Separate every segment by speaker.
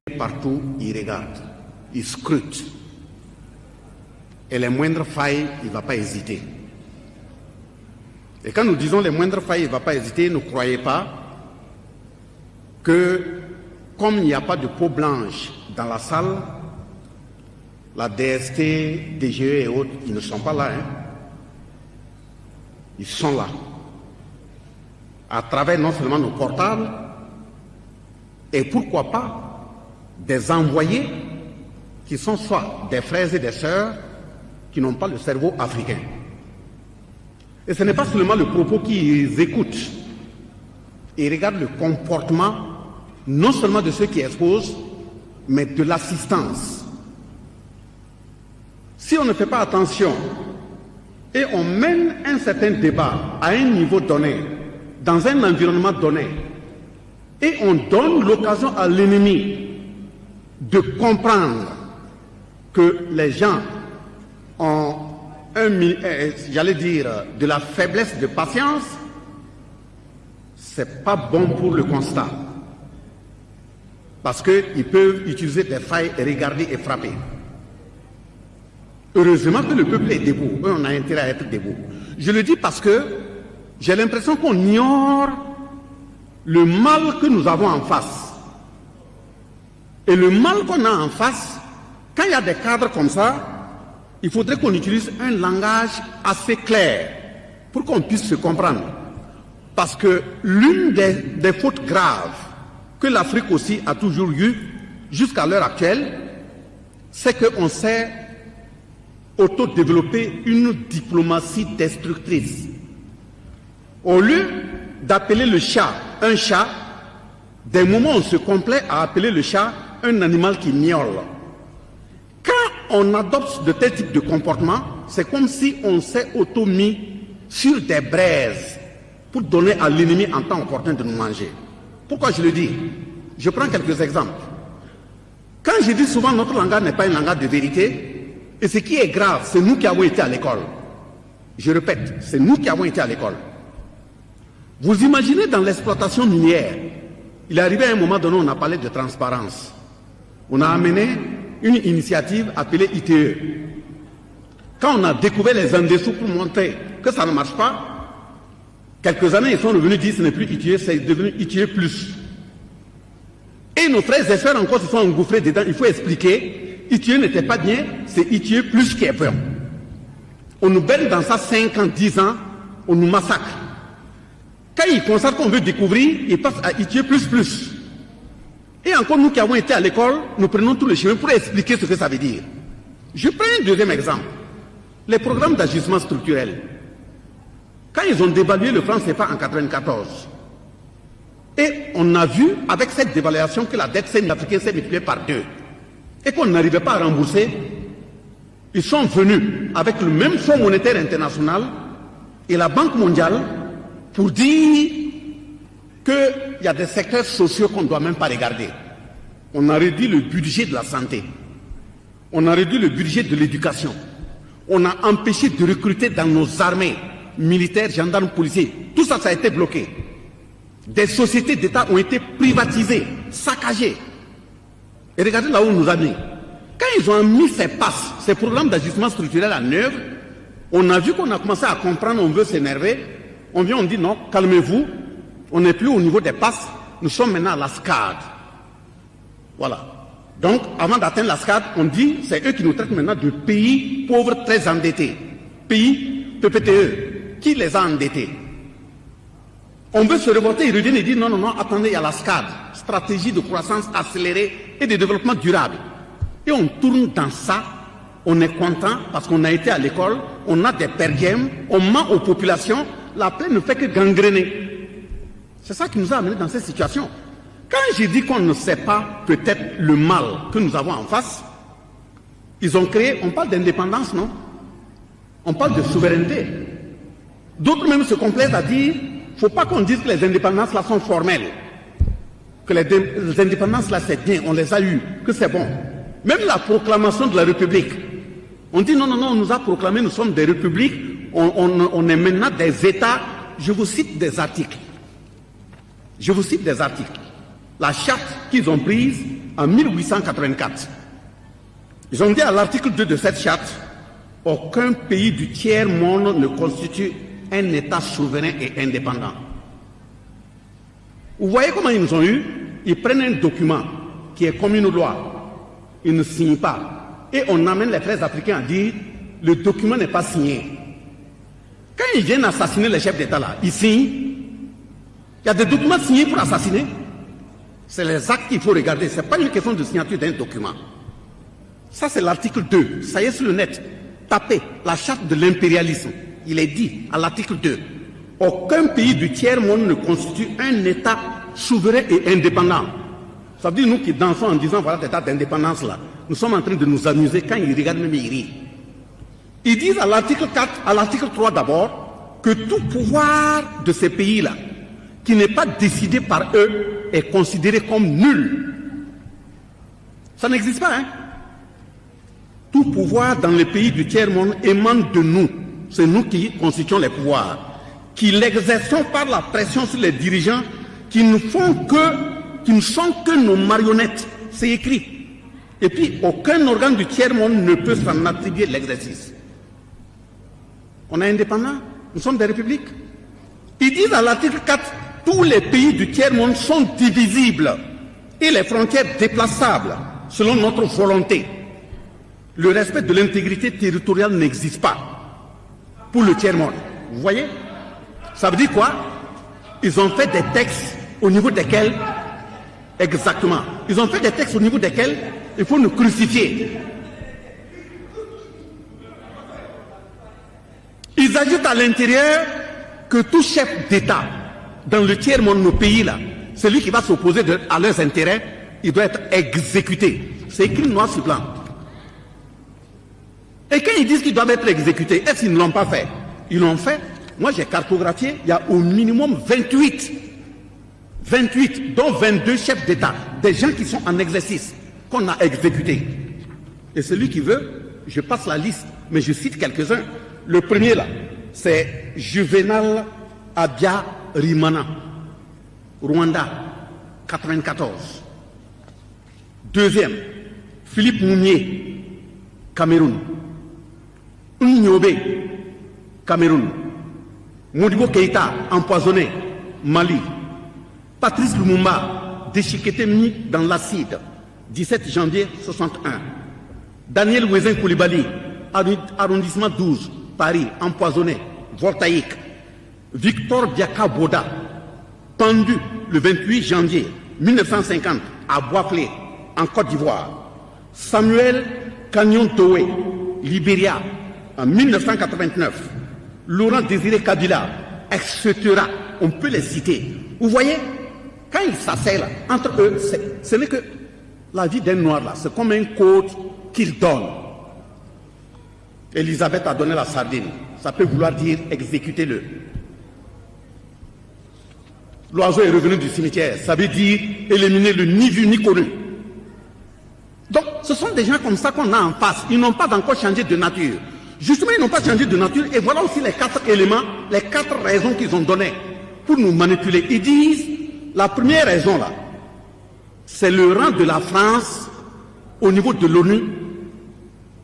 Speaker 1: Partout, il regarde, il scrute. Et les moindres failles, il ne va pas hésiter. Et quand nous disons les moindres failles, il ne va pas hésiter, ne croyez pas que, comme il n'y a pas de peau blanche dans la salle, la DST, DGE et autres, ils ne sont pas là. Hein. Ils sont là. À travers non seulement nos portables, et pourquoi pas des envoyés qui sont soit des frères et des sœurs qui n'ont pas le cerveau africain. Et ce n'est pas seulement le propos qu'ils écoutent. Ils regardent le comportement non seulement de ceux qui exposent, mais de l'assistance. Si on ne fait pas attention et on mène un certain débat à un niveau donné, dans un environnement donné, et on donne l'occasion à l'ennemi de comprendre que les gens ont j'allais dire, de la faiblesse de patience, c'est pas bon pour le constat. Parce qu'ils peuvent utiliser des failles et regarder et frapper. Heureusement que le peuple est debout. Eux, on a intérêt à être debout. Je le dis parce que j'ai l'impression qu'on ignore le mal que nous avons en face. Et le mal qu'on a en face, quand il y a des cadres comme ça, il faudrait qu'on utilise un langage assez clair pour qu'on puisse se comprendre. Parce que l'une des fautes graves que l'Afrique aussi a toujours eu jusqu'à l'heure actuelle, c'est qu'on s'est auto-développé une diplomatie destructrice. Au lieu d'appeler le chat un chat, des moments on se complaît à appeler le chat un animal qui miaule. Quand on adopte de tels types de comportements, c'est comme si on s'est auto-mis sur des braises pour donner à l'ennemi en temps opportun de nous manger. Pourquoi je le dis? Je prends quelques exemples. Quand je dis souvent notre langage n'est pas un langage de vérité, et ce qui est grave, c'est nous qui avons été à l'école. Je répète, c'est nous qui avons été à l'école. Vous imaginez dans l'exploitation minière, il est arrivé à un moment donné, on a parlé de transparence. On a amené une initiative appelée ITE. Quand on a découvert les en-dessous pour montrer que ça ne marche pas, quelques années, ils sont revenus dire que ce n'est plus ITE, c'est devenu ITE+. Et nos frères et sœurs encore se sont engouffrés dedans. Il faut expliquer, ITE n'était pas bien, c'est ITE+ qui est bon. On nous baigne dans ça 5 ans, 10 ans, on nous massacre. Quand ils constatent qu'on veut découvrir, ils passent à ITE++. Et encore nous qui avons été à l'école, nous prenons tous les chemins pour expliquer ce que ça veut dire. Je prends un deuxième exemple. Les programmes d'ajustement structurel. Quand ils ont dévalué le franc CFA en 1994, et on a vu avec cette dévaluation que la dette africaine s'est multipliée par 2, et qu'on n'arrivait pas à rembourser, ils sont venus avec le même Fonds monétaire international et la Banque mondiale pour dire qu'il y a des secteurs sociaux qu'on ne doit même pas regarder. On a réduit le budget de la santé. On a réduit le budget de l'éducation. On a empêché de recruter dans nos armées, militaires, gendarmes, policiers. Tout ça, ça a été bloqué. Des sociétés d'État ont été privatisées, saccagées. Et regardez là où on nous a mis. Quand ils ont mis ces passes, ces programmes d'ajustement structurel en œuvre, on a vu qu'on a commencé à comprendre, on veut s'énerver. On vient, on dit non, calmez-vous. On n'est plus au niveau des passes, nous sommes maintenant à la SCAD. Voilà. Donc, avant d'atteindre la SCAD, on dit, c'est eux qui nous traitent maintenant de pays pauvres très endettés. Pays PPTE, qui les a endettés. On veut se révolter, ils reviennent et disent, non, non, non, attendez, il y a la SCAD, stratégie de croissance accélérée et de développement durable. Et on tourne dans ça, on est content parce qu'on a été à l'école, on a des perdièmes, on ment aux populations, la plaie ne fait que gangréner. C'est ça qui nous a amenés dans cette situation. Quand j'ai dit qu'on ne sait pas peut-être le mal que nous avons en face, ils ont créé, on parle d'indépendance, non? On parle de souveraineté. D'autres même se complaisent à dire, il ne faut pas qu'on dise que les indépendances là sont formelles. Que les indépendances là c'est bien, on les a eues, que c'est bon. Même la proclamation de la République. On dit non, non, non, on nous a proclamé, nous sommes des républiques, on est maintenant des États. Je vous cite des articles. Je vous cite des articles. La charte qu'ils ont prise en 1884. Ils ont dit à l'article 2 de cette charte, aucun pays du tiers-monde ne constitue un État souverain et indépendant. Vous voyez comment ils nous ont eu? Ils prennent un document qui est comme une loi, ils ne signent pas. Et on amène les frères africains à dire, le document n'est pas signé. Quand ils viennent assassiner les chefs d'État là, ils signent. Il y a des documents signés pour assassiner. C'est les actes qu'il faut regarder. Ce n'est pas une question de signature d'un document. Ça, c'est l'article 2. Ça y est sur le net. Tapez la charte de l'impérialisme. Il est dit à l'article 2. Aucun pays du tiers-monde ne constitue un État souverain et indépendant. Ça veut dire nous qui dansons en disant voilà l'état d'indépendance là. Nous sommes en train de nous amuser quand ils regardent même ils rient. Ils disent à l'article 4, à l'article 3 d'abord, que tout pouvoir de ces pays-là, qui n'est pas décidé par eux, est considéré comme nul. Ça n'existe pas, hein? Tout pouvoir dans les pays du tiers-monde émane de nous. C'est nous qui constituons les pouvoirs, qui l'exerçons par la pression sur les dirigeants, qui ne sont que nos marionnettes. C'est écrit. Et puis, aucun organe du tiers-monde ne peut s'en attribuer l'exercice. On est indépendant, nous sommes des républiques. Ils disent à l'article 4, tous les pays du tiers-monde sont divisibles et les frontières déplaçables selon notre volonté. Le respect de l'intégrité territoriale n'existe pas pour le tiers-monde. Vous voyez? Ça veut dire quoi? Ils ont fait des textes au niveau desquels, exactement, ils ont fait des textes au niveau desquels il faut nous crucifier. Ils ajoutent à l'intérieur que tout chef d'État dans le tiers-monde, nos pays là, celui qui va s'opposer à leurs intérêts, il doit être exécuté. C'est écrit noir sur blanc. Et quand ils disent qu'ils doivent être exécutés, est-ce qu'ils ne l'ont pas fait? Ils l'ont fait. Moi j'ai cartographié, il y a au minimum 28, dont 22 chefs d'État, des gens qui sont en exercice, qu'on a exécutés. Et celui qui veut, je passe la liste, mais je cite quelques-uns. Le premier là, c'est Juvenal Habyarimana, Rwanda, 94. Deuxième, Philippe Mounier, Cameroun. Nyobe, Cameroun. Modibo Keïta, empoisonné, Mali. Patrice Lumumba, déchiqueté mis dans l'acide, 17 janvier 61. Daniel Ouezin Koulibaly, arrondissement 12, Paris, empoisonné, voltaïque. Victor Biaka Boda, pendu le 28 janvier 1950 à Bois-Clé, en Côte d'Ivoire. Samuel Canyon Toé, Libéria, en 1989. Laurent Désiré Kabila, etc. On peut les citer. Vous voyez, quand ils s'asseyent là, entre eux, ce n'est que la vie d'un noir là, c'est comme un code qu'ils donnent. Elisabeth a donné la sardine. Ça peut vouloir dire exécutez-le. L'oiseau est revenu du cimetière. Ça veut dire éliminer le ni vu ni connu. Donc, ce sont des gens comme ça qu'on a en face. Ils n'ont pas encore changé de nature. Justement, ils n'ont pas changé de nature. Et voilà aussi les 4 éléments, les 4 raisons qu'ils ont données pour nous manipuler. Ils disent, la première raison là, c'est le rang de la France au niveau de l'ONU,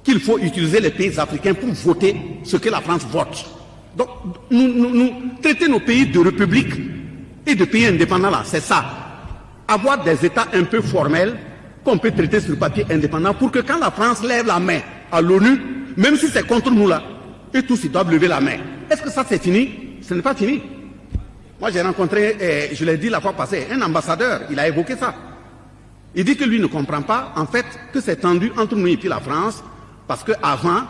Speaker 1: qu'il faut utiliser les pays africains pour voter ce que la France vote. Donc, nous traiter nos pays de république et de pays indépendants là, c'est ça. Avoir des États un peu formels qu'on peut traiter sur papier indépendant pour que quand la France lève la main à l'ONU, même si c'est contre nous là, et tous ils doivent lever la main. Est-ce que ça c'est fini? Ce n'est pas fini. Moi j'ai rencontré, je l'ai dit la fois passée, un ambassadeur, il a évoqué ça. Il dit que lui ne comprend pas, en fait, que c'est tendu entre nous et puis la France, parce qu'avant,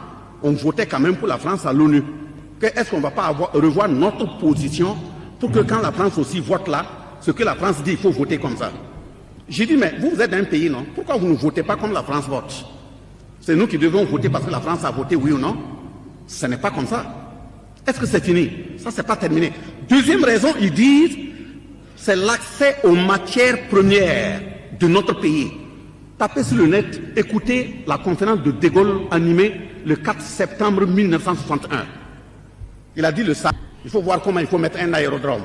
Speaker 1: on votait quand même pour la France à l'ONU. Est-ce qu'on ne va pas revoir notre position pour que quand la France aussi vote là, ce que la France dit, il faut voter comme ça. J'ai dit, mais vous êtes un pays, non? Pourquoi vous ne votez pas comme la France vote? C'est nous qui devons voter parce que la France a voté, oui ou non? Ce n'est pas comme ça. Est-ce que c'est fini? Ça, c'est pas terminé. Deuxième raison, ils disent, c'est l'accès aux matières premières de notre pays. Tapez sur le net, écoutez la conférence de De Gaulle animée le 4 septembre 1961. Il a dit le ça. Il faut voir comment il faut mettre un aérodrome,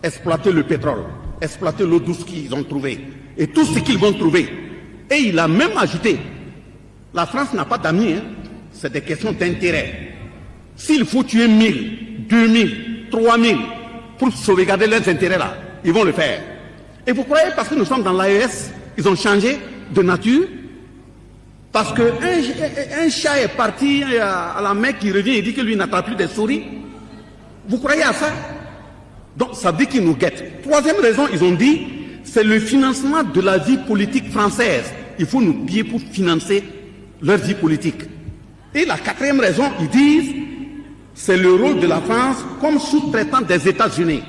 Speaker 1: exploiter le pétrole, exploiter l'eau douce qu'ils ont trouvée. Et tout ce qu'ils vont trouver, Et il a même ajouté, la France n'a pas d'amis, hein. C'est des questions d'intérêt. S'il faut tuer 1000, 2000, 3000 pour sauvegarder leurs intérêts là, ils vont le faire. Et vous croyez parce que nous sommes dans l'AES, ils ont changé de nature? Parce qu'un chat est parti à la Mecque, qui revient et dit que lui n'attrape plus des souris. Vous croyez à ça? Donc ça veut dire qu'ils nous guettent. Troisième raison, ils ont dit, c'est le financement de la vie politique française. Il faut nous piller pour financer leur vie politique. Et la quatrième raison, ils disent, c'est le rôle de la France comme sous-traitant des États-Unis.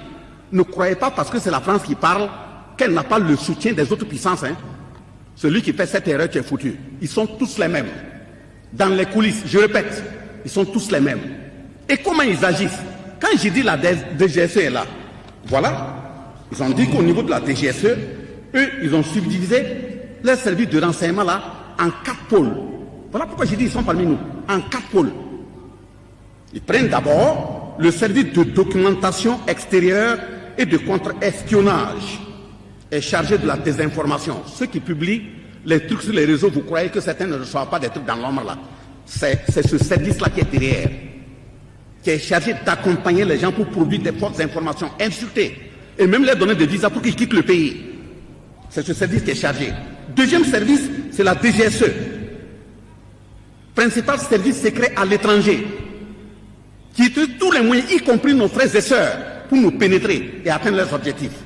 Speaker 1: Ne croyez pas parce que c'est la France qui parle qu'elle n'a pas le soutien des autres puissances. Hein. Celui qui fait cette erreur, tu es foutu. Ils sont tous les mêmes. Dans les coulisses, je répète, ils sont tous les mêmes. Et comment ils agissent? Quand j'ai dit la DGSE est là, voilà, ils ont dit qu'au niveau de la DGSE, eux, ils ont subdivisé leurs services de renseignement là en 4 pôles. Voilà pourquoi j'ai dit ils sont parmi nous, en 4 pôles. Ils prennent d'abord le service de documentation extérieure et de contre-espionnage, est chargé de la désinformation. Ceux qui publient les trucs sur les réseaux, vous croyez que certains ne reçoivent pas des trucs dans l'ombre là. C'est ce service-là qui est derrière, qui est chargé d'accompagner les gens pour produire des fausses informations, insulter, et même leur donner des visas pour qu'ils quittent le pays. C'est ce service qui est chargé. Deuxième service, c'est la DGSE, principal service secret à l'étranger, qui utilise tous les moyens, y compris nos frères et sœurs, pour nous pénétrer et atteindre leurs objectifs.